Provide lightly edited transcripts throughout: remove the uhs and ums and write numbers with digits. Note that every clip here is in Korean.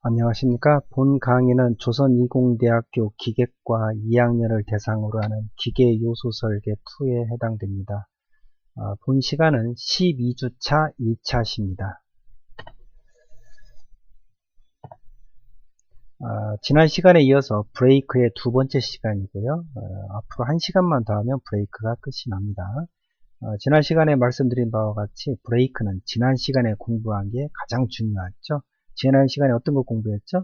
안녕하십니까. 본 강의는 조선이공대학교 기계과 2학년을 대상으로 하는 기계요소 설계 2에 해당됩니다. 본 시간은 12주차 1차시입니다. 지난 시간에 이어서 브레이크의 두 번째 시간이고요. 앞으로 1시간만 더 하면 브레이크가 끝이 납니다. 지난 시간에 말씀드린 바와 같이 브레이크는 지난 시간에 공부한 게 가장 중요하죠. 지난 시간에 어떤 거 공부했죠?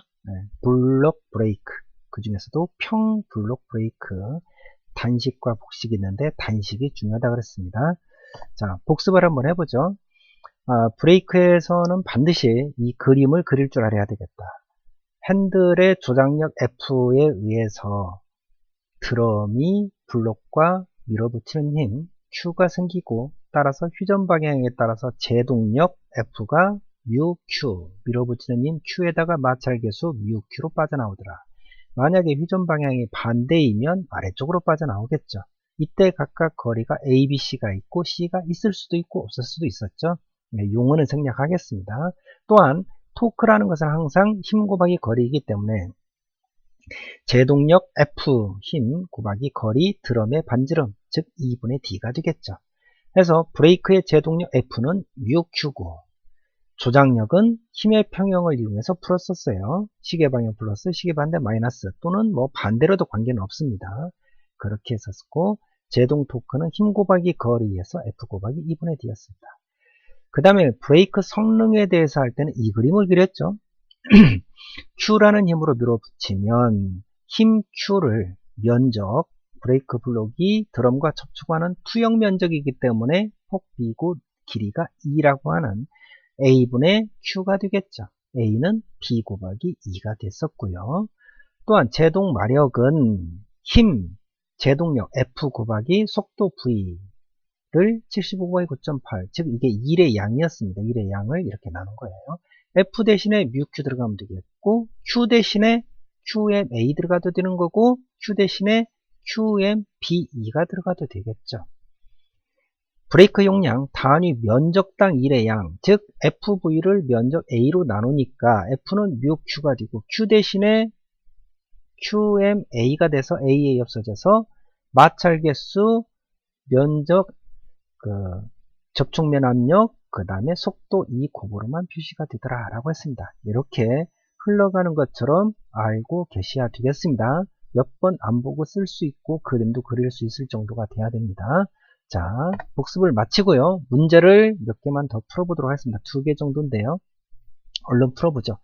블록 브레이크, 그 중에서도 평블록 브레이크, 단식과 복식이 있는데 단식이 중요하다 그랬습니다. 자, 복습을 한번 해보죠. 브레이크에서는 반드시 이 그림을 그릴 줄 알아야 되겠다. 핸들의 조작력 F에 의해서 드럼이 블록과 밀어붙이는 힘 Q가 생기고, 따라서 회전 방향에 따라서 제동력 F가 뮤 Q, 밀어붙이는 힘 Q에다가 마찰계수 뮤 Q로 빠져나오더라. 만약에 회전 방향이 반대이면 아래쪽으로 빠져나오겠죠. 이때 각각 거리가 A, B, C가 있고 C가 있을 수도 있고 없을 수도 있었죠. 용어는 생략하겠습니다. 또한 토크라는 것은 항상 힘 곱하기 거리이기 때문에 제동력 F 힘 곱하기 거리 드럼의 반지름, 즉 2분의 D가 되겠죠. 그래서 브레이크의 제동력 F는 뮤Q고, 조작력은 힘의 평형을 이용해서 풀었었어요. 시계방향 플러스 시계반대 마이너스, 또는 뭐 반대로도 관계는 없습니다. 그렇게 했었고, 제동 토크는 힘 곱하기 거리에서 F 곱하기 2분의 D였습니다. 그 다음에 브레이크 성능에 대해서 할 때는 이 그림을 그렸죠. Q라는 힘으로 밀어붙이면 힘 Q를 면적, 브레이크 블록이 드럼과 접촉하는 투영 면적이기 때문에 폭 B고 길이가 2라고 하는 A분의 Q가 되겠죠. A는 B 곱하기 2가 됐었고요. 또한 제동 마력은 힘, 제동력 F 곱하기 속도 V를 75 곱하기 9.8, 즉 이게 1의 양이었습니다. 1의 양을 이렇게 나눈 거예요. F 대신에 뮤Q 들어가면 되겠고, Q 대신에 QMA 들어가도 되는 거고, Q 대신에 QMBE가 들어가도 되겠죠. 브레이크 용량 단위 면적당 1의 양, 즉 FV를 면적 A로 나누니까 F는 뮤Q가 되고, Q 대신에 QMA가 돼서 AA 없어져서 마찰계수, 면적, 접촉면 압력, 그 다음에 속도 이 곱으로만 표시가 되더라 라고 했습니다. 이렇게 흘러가는 것처럼 알고 계셔야 되겠습니다. 몇 번 안 보고 쓸 수 있고 그림도 그릴 수 있을 정도가 돼야 됩니다. 자, 복습을 마치고요. 문제를 몇 개만 더 풀어보도록 하겠습니다. 2개 정도인데요. 얼른 풀어보죠.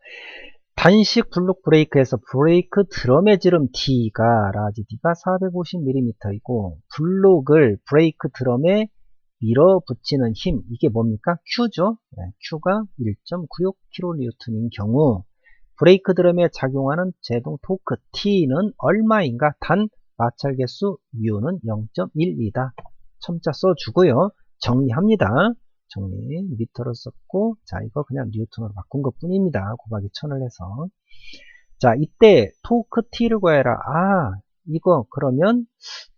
단식 블록 브레이크에서 브레이크 드럼의 지름 D가 라지 D가 450mm이고, 블록을 브레이크 드럼에 밀어붙이는 힘, 이게 뭡니까? Q죠. Q가 1.96kN인 경우 브레이크 드럼에 작용하는 제동 토크 T는 얼마인가? 단 마찰계수 뮤는 0.12다. 첨자 써주고요. 정리합니다. 정리 미터로 썼고, 자, 이거 그냥 뉴턴으로 바꾼 것 뿐입니다. 곱하기 1000을 해서. 자, 이때 토크 T를 구해라. 이거 그러면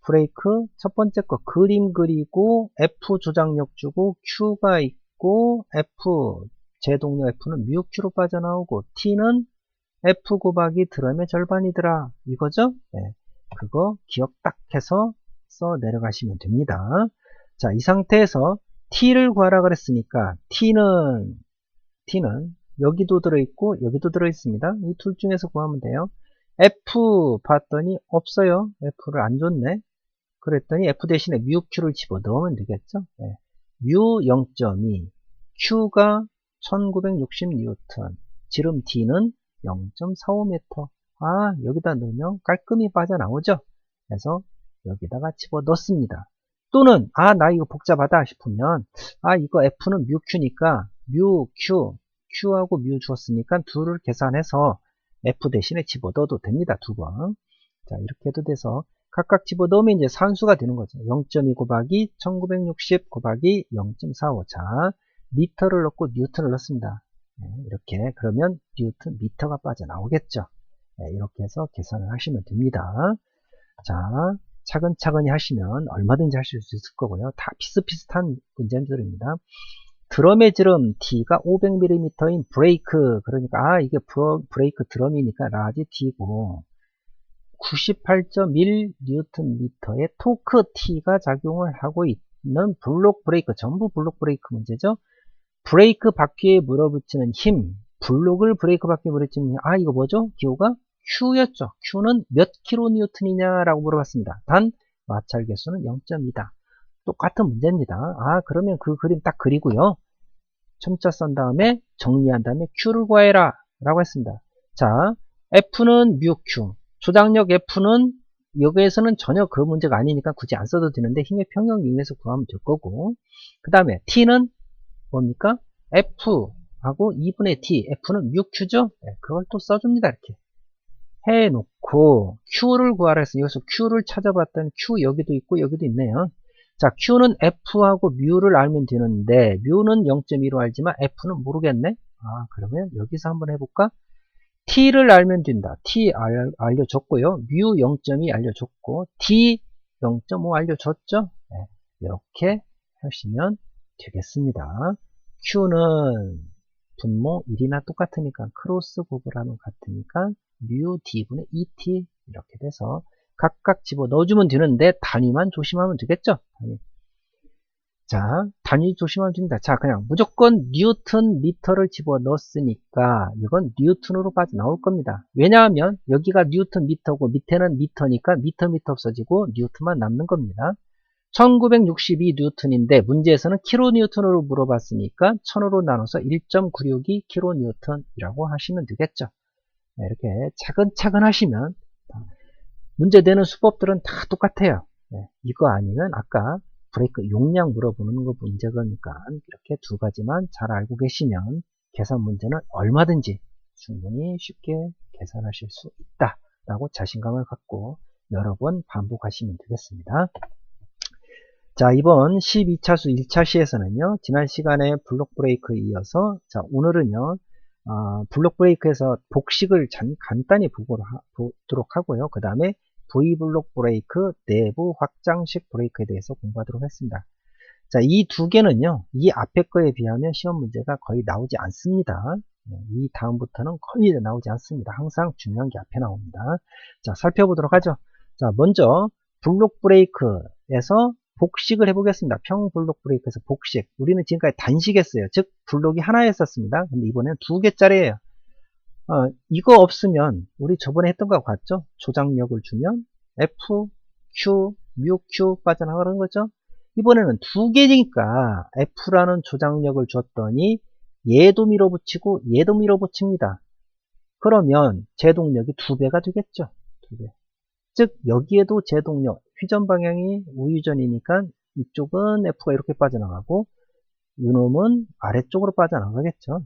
브레이크 첫 번째 거 그림 그리고 F 조작력 주고 Q가 있고, F 제동력 F는 뮤Q로 빠져나오고, T는 F 곱하기 드럼의 절반이더라 이거죠. 그거 기억 딱 해서 써 내려가시면 됩니다. 자, 이 상태에서 T를 구하라 그랬으니까 T는 여기도 들어있고 여기도 들어있습니다. 이 둘 중에서 구하면 돼요. F 봤더니 없어요. F를 안 줬네. 그랬더니 F 대신에 뮤 Q를 집어넣으면 되겠죠. 뮤 0.2, Q가 1960N, 지름 D는 0.45m. 여기다 넣으면 깔끔히 빠져나오죠. 그래서 여기다가 집어넣습니다. 또는 나 이거 복잡하다 싶으면 이거 F는 뮤 Q니까 뮤 Q, Q하고 뮤 주었으니까 둘을 계산해서 F 대신에 집어넣어도 됩니다. 2번. 자, 이렇게 해도 돼서 각각 집어넣으면 이제 산수가 되는 거죠. 0.2 곱하기 1960 곱하기 0.45. 자, 미터를 넣고 뉴턴을 넣습니다. 이렇게 그러면 뉴턴 미터가 빠져나오겠죠. 이렇게 해서 계산을 하시면 됩니다. 자, 차근차근히 하시면 얼마든지 하실 수 있을 거고요. 다 비슷비슷한 문제들입니다. 드럼의 지름 D가 500mm인 브레이크, 그러니까 이게 브레이크 드럼이니까 라지 D고 98.1Nm의 토크 T가 작용을 하고 있는 블록 브레이크, 전부 블록 브레이크 문제죠. 브레이크 바퀴에 물어붙이는 힘, 블록을 브레이크 바퀴에 물어붙이는 힘, 이거 뭐죠? 기호가 Q였죠. Q는 몇 킬로니우턴이냐 라고 물어봤습니다. 단 마찰 개수는 0.2다. 똑같은 문제입니다. 그러면 그 그림 딱 그리고요. 첨자 쓴 다음에 정리한 다음에 Q를 구해라 라고 했습니다. 자, F는 뮤Q, 조작력 F는 여기에서는 전혀 그 문제가 아니니까 굳이 안 써도 되는데 힘의 평형 이용해서 구하면 될 거고, 그 다음에 T는 뭡니까? F하고 2분의 T, F는 뮤Q죠? 네, 그걸 또 써줍니다. 이렇게 해놓고 Q를 구하라 했어요. 여기서 Q를 찾아봤더니 Q 여기도 있고 여기도 있네요. 자, Q는 F하고 뮤를 알면 되는데 뮤는 0.2로 알지만 F는 모르겠네. 그러면 여기서 한번 해볼까? T를 알면 된다. T 알려줬고요. 뮤 0.2 알려줬고 D 0.5 알려줬죠. 네, 이렇게 하시면 되겠습니다. Q는 분모 1이나 똑같으니까 크로스 곱을 하면 같으니까 뮤 D분의 2T 이렇게 돼서 각각 집어 넣어주면 되는데 단위만 조심하면 되겠죠. 자, 단위 조심하면 됩니다. 자, 그냥 무조건 뉴턴 미터를 집어 넣었으니까 이건 뉴턴으로 빠져나올 겁니다. 왜냐하면 여기가 뉴턴 미터고 밑에는 미터니까 미터 없어지고 뉴턴만 남는 겁니다. 1962 뉴턴인데 문제에서는 킬로 뉴턴으로 물어봤으니까 1000으로 나눠서 1.962 킬로 뉴턴이라고 하시면 되겠죠. 이렇게 차근차근 하시면 문제 되는 수법들은 다 똑같아요. 이거 아니면 아까 브레이크 용량 물어보는 거 문제거니까 이렇게 두 가지만 잘 알고 계시면 계산 문제는 얼마든지 충분히 쉽게 계산하실 수 있다라고 자신감을 갖고 여러 번 반복하시면 되겠습니다. 자, 이번 12차수 1차 시에서는요, 지난 시간에 블록 브레이크에 이어서, 자, 오늘은요, 블록 브레이크에서 복식을 간단히 보도록 하고요. 그 다음에 V블록 브레이크, 내부 확장식 브레이크에 대해서 공부하도록 했습니다. 자, 이 두 개는요, 이 앞에 거에 비하면 시험 문제가 거의 나오지 않습니다. 이 다음부터는 거의 나오지 않습니다. 항상 중요한 게 앞에 나옵니다. 자, 살펴보도록 하죠. 자, 먼저 블록 브레이크에서 복식을 해보겠습니다. 평블록 브레이크에서 복식. 우리는 지금까지 단식했어요. 즉 블록이 하나였었습니다. 근데 이번에는 두 개짜리예요. 이거 없으면 우리 저번에 했던 거 같죠? 조작력을 주면 F, Q, 뮤, Q 빠져나가는 거죠. 이번에는 두 개니까 F라는 조작력을 줬더니 얘도 밀어붙이고 얘도 밀어붙입니다. 그러면 제동력이 2배가 되겠죠. 2배. 즉 여기에도 제동력, 휘전 방향이 우회전이니까 이쪽은 F가 이렇게 빠져나가고 이놈은 아래쪽으로 빠져나가겠죠.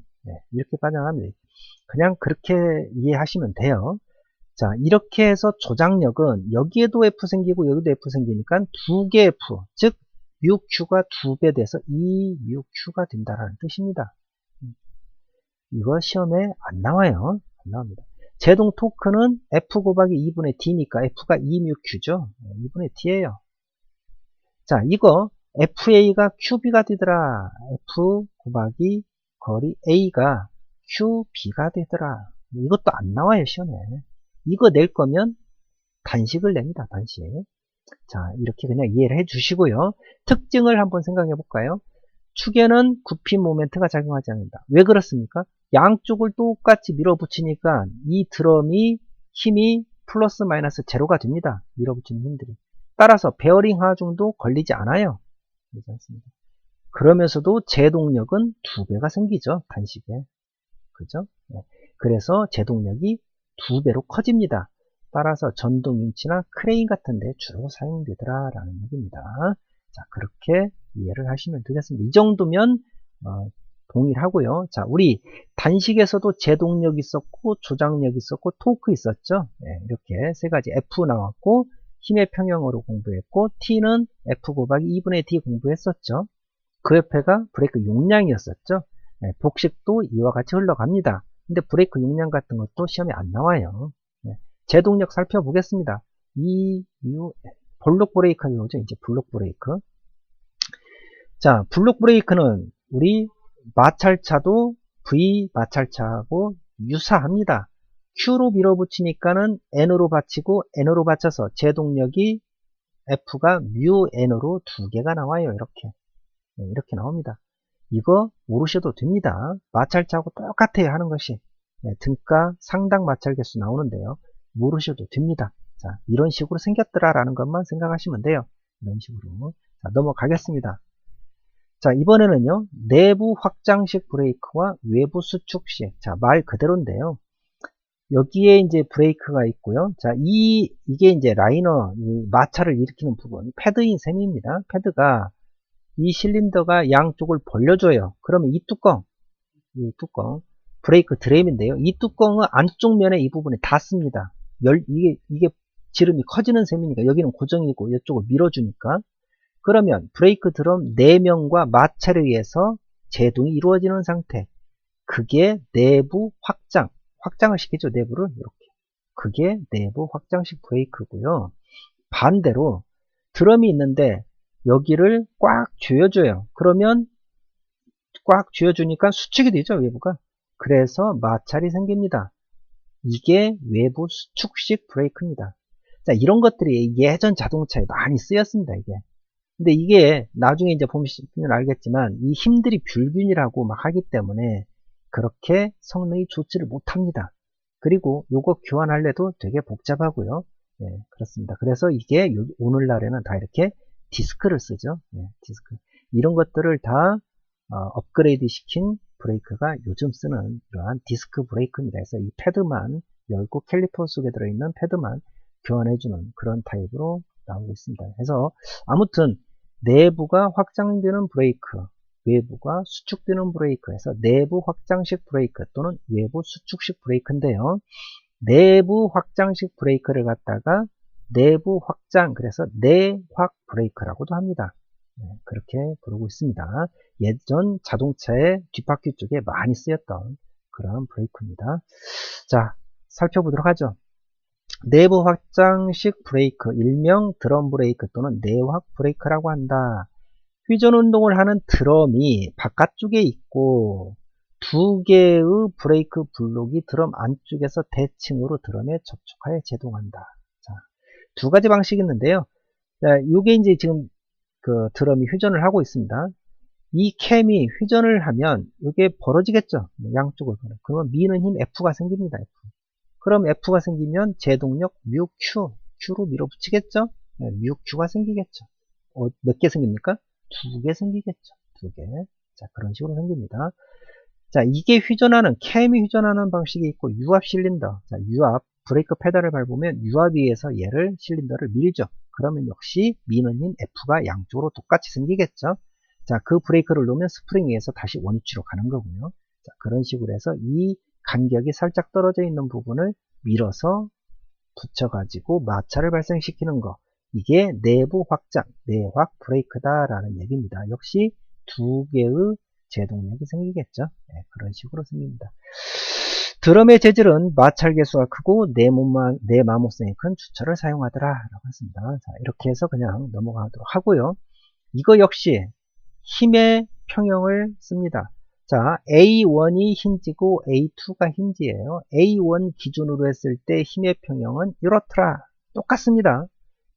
이렇게 빠져나갑니다. 그냥 그렇게 이해하시면 돼요. 자, 이렇게 해서 조작력은 여기에도 F 생기고 여기도 F 생기니까 2개 F, 즉 뮤Q가 2배 돼서 2뮤Q가 된다는 뜻입니다. 이거 시험에 안 나와요. 안 나옵니다. 제동 토크는 F 곱하기 2분의 D니까 F가 2뮤Q죠. 2분의 D예요. 자, 이거 FA가 QB가 되더라. F 곱하기 거리 A가 QB가 되더라. 이것도 안 나와요, 시험에. 이거 낼 거면 단식을 냅니다, 단식. 자, 이렇게 그냥 이해를 해 주시고요. 특징을 한번 생각해 볼까요? 축에는 굽힌 모멘트가 작용하지 않는다. 왜 그렇습니까? 양쪽을 똑같이 밀어붙이니까 이 드럼이 힘이 플러스 마이너스 제로가 됩니다. 밀어붙이는 힘들이. 따라서 베어링 하중도 걸리지 않아요. 그렇지 않습니다. 그러면서도 제동력은 2배가 생기죠. 단식에. 그죠? 그래서 제동력이 2배로 커집니다. 따라서 전동 윈치나 크레인 같은 데 주로 사용되더라 라는 얘기입니다. 자, 그렇게 이해를 하시면 되겠습니다. 이 정도면 동일하고요. 자, 우리 단식에서도 제동력 있었고 조작력 있었고 토크 있었죠. 이렇게 세 가지 F 나왔고 힘의 평형으로 공부했고 T는 F 곱하기 2분의 D 공부했었죠. 그 옆에가 브레이크 용량이었었죠. 복식도 이와 같이 흘러갑니다. 근데 브레이크 용량 같은 것도 시험에 안 나와요. 제동력 살펴보겠습니다. 블록 브레이크가 오죠. 이제 블록 브레이크. 자, 블록 브레이크는 우리 마찰차도 V 마찰차하고 유사합니다. Q로 밀어붙이니까는 N으로 받치고 N으로 받쳐서 제동력이 F가 뮤 N으로 두 개가 나와요. 이렇게. 네, 이렇게 나옵니다. 이거 모르셔도 됩니다. 마찰차하고 똑같아요. 하는 것이. 네, 등가 상당 마찰 개수 나오는데요. 모르셔도 됩니다. 자, 이런 식으로 생겼더라라는 것만 생각하시면 돼요. 이런 식으로. 자, 넘어가겠습니다. 자, 이번에는요, 내부 확장식 브레이크와 외부 수축식. 자, 말 그대로인데요. 여기에 이제 브레이크가 있고요. 자, 이게 이제 라이너, 이 마찰을 일으키는 부분, 패드인 셈입니다. 패드가 이 실린더가 양쪽을 벌려줘요. 그러면 이 뚜껑, 브레이크 드램인데요. 이 뚜껑은 안쪽 면에 이 부분이 닿습니다. 이게 지름이 커지는 셈이니까 여기는 고정이고 이쪽을 밀어주니까. 그러면 브레이크 드럼 4면과 마찰에 의해서 제동이 이루어지는 상태. 그게 내부 확장을 시키죠. 내부를 이렇게. 그게 내부 확장식 브레이크고요. 반대로 드럼이 있는데 여기를 꽉 조여줘요. 그러면 꽉 쥐어주니까 수축이 되죠. 외부가. 그래서 마찰이 생깁니다. 이게 외부 수축식 브레이크입니다. 자, 이런 것들이 예전 자동차에 많이 쓰였습니다. 이게. 근데 이게 나중에 이제 보시면 알겠지만 이 힘들이 불균이라고 막 하기 때문에 그렇게 성능이 좋지를 못합니다. 그리고 요거 교환할래도 되게 복잡하고요. 예, 그렇습니다. 그래서 이게 오늘날에는 다 이렇게 디스크를 쓰죠. 예, 디스크. 이런 것들을 다 업그레이드 시킨 브레이크가 요즘 쓰는 이러한 디스크 브레이크입니다. 그래서 이 패드만 열고 캘리퍼 속에 들어있는 패드만 교환해주는 그런 타입으로 나오고 있습니다. 그래서 아무튼 내부가 확장되는 브레이크, 외부가 수축되는 브레이크 해서 내부 확장식 브레이크 또는 외부 수축식 브레이크인데요. 내부 확장식 브레이크를 갖다가 내부 확장, 그래서 내확 브레이크라고도 합니다. 네, 그렇게 부르고 있습니다. 예전 자동차의 뒷바퀴 쪽에 많이 쓰였던 그런 브레이크입니다. 자, 살펴보도록 하죠. 내부 확장식 브레이크, 일명 드럼 브레이크 또는 내확 브레이크라고 한다. 회전 운동을 하는 드럼이 바깥쪽에 있고 두 개의 브레이크 블록이 드럼 안쪽에서 대칭으로 드럼에 접촉하여 제동한다. 자, 두 가지 방식이 있는데요. 자, 이게 이제 지금 그 드럼이 회전을 하고 있습니다. 이 캠이 회전을 하면 이게 벌어지겠죠. 양쪽을. 그러면 미는 힘 F가 생깁니다. F. 그럼 F가 생기면 제동력 뮤 Q로 밀어붙이겠죠. 네, 뮤 Q가 생기겠죠. 몇 개 생깁니까? 2개 생기겠죠. 2개. 자, 그런 식으로 생깁니다. 자, 이게 캠이 회전하는 방식이 있고 유압 실린더. 자, 유압 브레이크 페달을 밟으면 유압에 의해서 얘를 실린더를 밀죠. 그러면 역시 미는 힘 F가 양쪽으로 똑같이 생기겠죠. 자, 그 브레이크를 놓으면 스프링에 의해서 다시 원위치로 가는 거고요. 자, 그런 식으로 해서 이 간격이 살짝 떨어져 있는 부분을 밀어서 붙여가지고 마찰을 발생시키는 거. 이게 내부 확장, 내확 브레이크다라는 얘기입니다. 역시 두 개의 제동력이 생기겠죠. 네, 그런 식으로 생깁니다. 드럼의 재질은 마찰 개수가 크고 내마모성이 큰 주철을 사용하더라 라고 했습니다. 자, 이렇게 해서 그냥 넘어가도록 하고요. 이거 역시 힘의 평형을 씁니다. 자, A1이 힌지고 A2가 힌지예요. A1 기준으로 했을 때 힘의 평형은 이렇더라. 똑같습니다.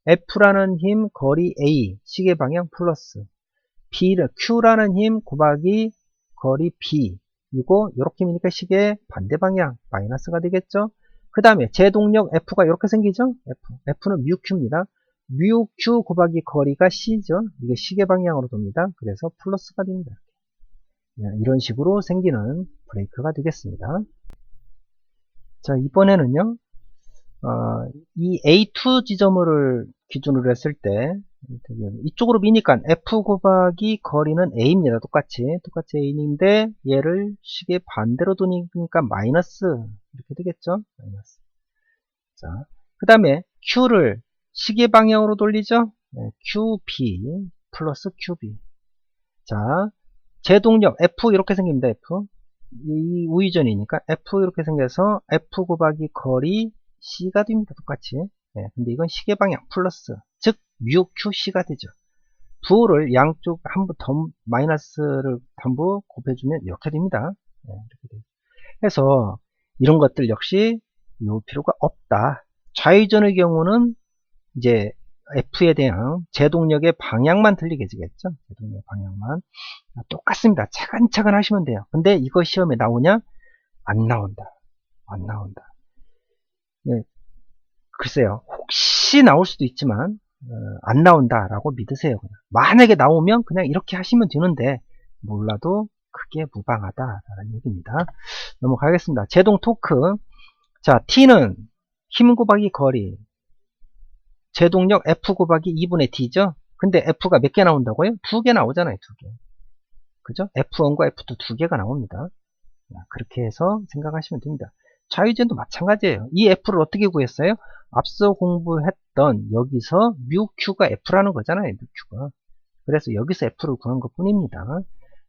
F라는 힘 거리 A, 시계 방향 플러스 Q라는 힘 곱하기 거리 B, 이거 이렇게 미니까 시계 반대 방향 마이너스가 되겠죠. 그 다음에 제동력 F가 이렇게 생기죠. F는 뮤 Q입니다. 뮤 Q 곱하기 거리가 C죠. 이게 시계 방향으로 돕니다. 그래서 플러스가 됩니다. 이런 식으로 생기는 브레이크가 되겠습니다. 자, 이번에는요, 이 A2 지점을 기준으로 했을 때, 이쪽으로 미니까 F 곱하기 거리는 A입니다. 똑같이 A인데, 얘를 시계 반대로 도니까 마이너스, 이렇게 되겠죠? 마이너스. 자, 그 다음에 Q를 시계 방향으로 돌리죠? 네, QB 플러스 QB. 자, 제동력 F 이렇게 생깁니다. F. 이 우회전이니까 F 이렇게 생겨서 F 곱하기 거리 C가 됩니다. 똑같이. 네, 근데 이건 시계 방향 플러스, 즉 뮤 QC가 되죠. 부호를 양쪽 한부 더 마이너스를 전부 곱해주면 이렇게 됩니다. 네, 이렇게 돼요. 그래서 이런 것들 역시 요 필요가 없다. 좌회전의 경우는 이제 F에 대한 제동력의 방향만 틀리게 되겠죠. 제동력 방향만. 똑같습니다. 차근차근 하시면 돼요. 근데 이거 시험에 나오냐? 안 나온다. 안 나온다. 예, 글쎄요. 혹시 나올 수도 있지만 안 나온다라고 믿으세요. 그냥. 만약에 나오면 그냥 이렇게 하시면 되는데 몰라도 크게 무방하다라는 얘기입니다. 넘어가겠습니다. 제동 토크. 자, T는 힘 곱하기 거리. 제동력 F 곱하기 2분의 D죠? 근데 F가 몇 개 나온다고요? 2개 나오잖아요. 2개. 그죠? F1과 F2 2개가 나옵니다. 그렇게 해서 생각하시면 됩니다. 좌회전도 마찬가지예요. 이 F를 어떻게 구했어요? 앞서 공부했던 여기서 뮤Q가 F라는 거잖아요. 뮤Q가. 그래서 여기서 F를 구한 것 뿐입니다.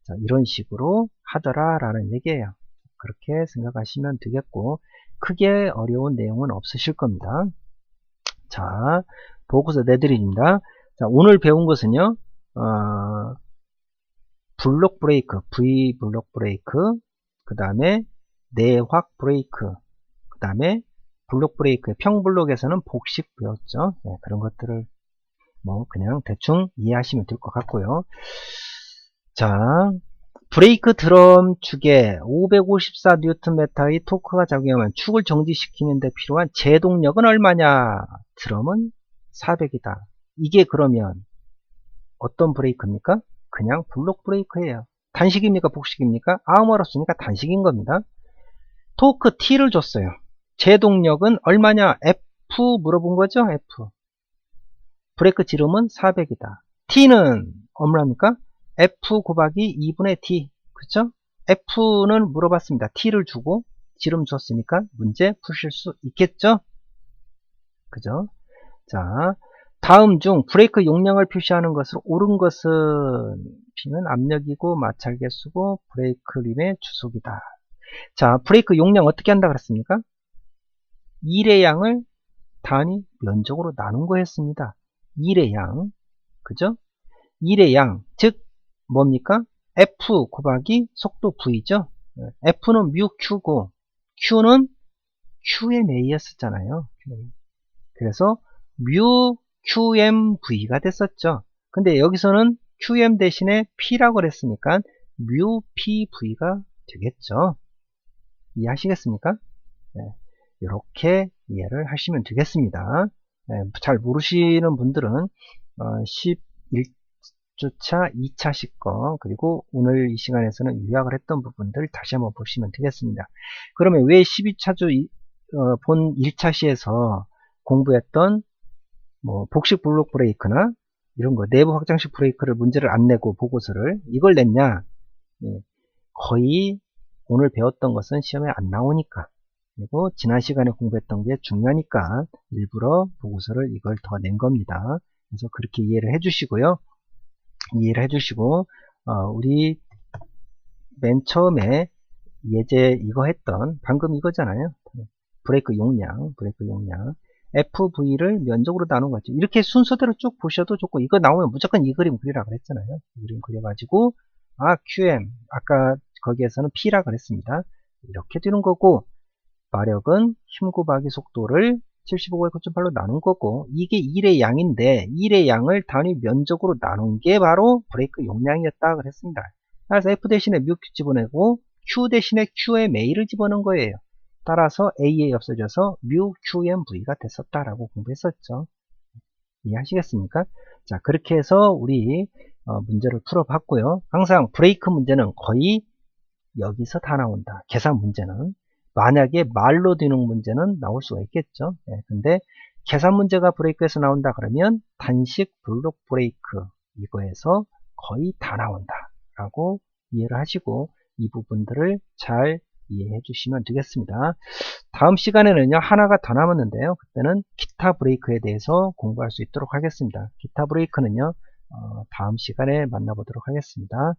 자, 이런 식으로 하더라라는 얘기예요. 그렇게 생각하시면 되겠고 크게 어려운 내용은 없으실 겁니다. 자, 보고서 내드립니다. 자, 오늘 배운 것은요. 블록 브레이크, V 블록 브레이크, 그 다음에 내확 브레이크, 그 다음에 블록 브레이크, 평블록에서는 복식 배웠죠. 네, 그런 것들을 뭐 그냥 대충 이해하시면 될 것 같고요. 자, 브레이크 드럼 축에 554Nm의 토크가 작용하면 축을 정지시키는 데 필요한 제동력은 얼마냐? 드럼은 400이다. 이게 그러면 어떤 브레이크입니까? 그냥 블록 브레이크예요. 단식입니까? 복식입니까? 아무말 없으니까 단식인 겁니다. 토크 T를 줬어요. 제동력은 얼마냐? F 물어본 거죠? F. 브레이크 지름은 400이다. T는 얼마입니까? F 곱하기 2분의 D. 그쵸? F는 물어봤습니다. T를 주고 지름 줬으니까 문제 푸실 수 있겠죠? 그죠? 자, 다음 중 브레이크 용량을 표시하는 것으로 옳은 것은 P는 압력이고 마찰 개수고 브레이크 림의 주속이다. 자, 브레이크 용량 어떻게 한다 그랬습니까? 1의 양을 단위 면적으로 나눈 거였습니다. 1의 양, 그죠? 1의 양, 즉 뭡니까? F 곱하기 속도 V죠? F는 뮤 Q고 Q는 QMA였었잖아요. 그래서 뮤 QMV가 됐었죠. 근데 여기서는 QM 대신에 P라고 그랬으니까 뮤 PV가 되겠죠. 이해하시겠습니까? 네, 이렇게 이해를 하시면 되겠습니다. 네, 잘 모르시는 분들은 11주차 2차식 거 그리고 오늘 이 시간에서는 요약을 했던 부분들 다시 한번 보시면 되겠습니다. 그러면 왜 12차주 본 1차 시에서 공부했던 뭐 복식 블록 브레이크나 이런 거 내부 확장식 브레이크를 문제를 안 내고 보고서를 이걸 냈냐? 예, 거의 오늘 배웠던 것은 시험에 안 나오니까 그리고 지난 시간에 공부했던 게 중요하니까 일부러 보고서를 이걸 더 낸 겁니다. 그래서 그렇게 이해를 해주시고요. 이해를 해주시고 우리 맨 처음에 예제 이거 했던 방금 이거잖아요. 브레이크 용량 FV를 면적으로 나눈 거죠. 이렇게 순서대로 쭉 보셔도 좋고 이거 나오면 무조건 이 그림 그리라 그랬잖아요. 이 그림 그려가지고 QM 아까 거기에서는 P라 그랬습니다. 이렇게 되는 거고 마력은 힘 곱하기 속도를 75의 9.8로 나눈 거고 이게 1의 양인데 1의 양을 단위 면적으로 나눈 게 바로 브레이크 용량이었다 그랬습니다. 그래서 F 대신에 뮤 Q 집어내고 Q 대신에 QMA를 집어넣은 거예요. 따라서 AA 없어져서 뮤 QMV가 됐었다라고 공부했었죠. 이해하시겠습니까? 자, 그렇게 해서 우리 문제를 풀어봤고요. 항상 브레이크 문제는 거의 여기서 다 나온다. 계산 문제는. 만약에 말로 되는 문제는 나올 수가 있겠죠. 네, 근데 계산 문제가 브레이크에서 나온다 그러면 단식 블록 브레이크 이거에서 거의 다 나온다 라고 이해를 하시고 이 부분들을 잘 이해해 주시면 되겠습니다. 다음 시간에는요 하나가 더 남았는데요. 그때는 기타 브레이크에 대해서 공부할 수 있도록 하겠습니다. 기타 브레이크는요 다음 시간에 만나보도록 하겠습니다.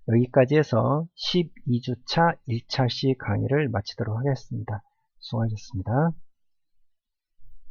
여기까지 해서 12주차 1차시 강의를 마치도록 하겠습니다. 수고하셨습니다.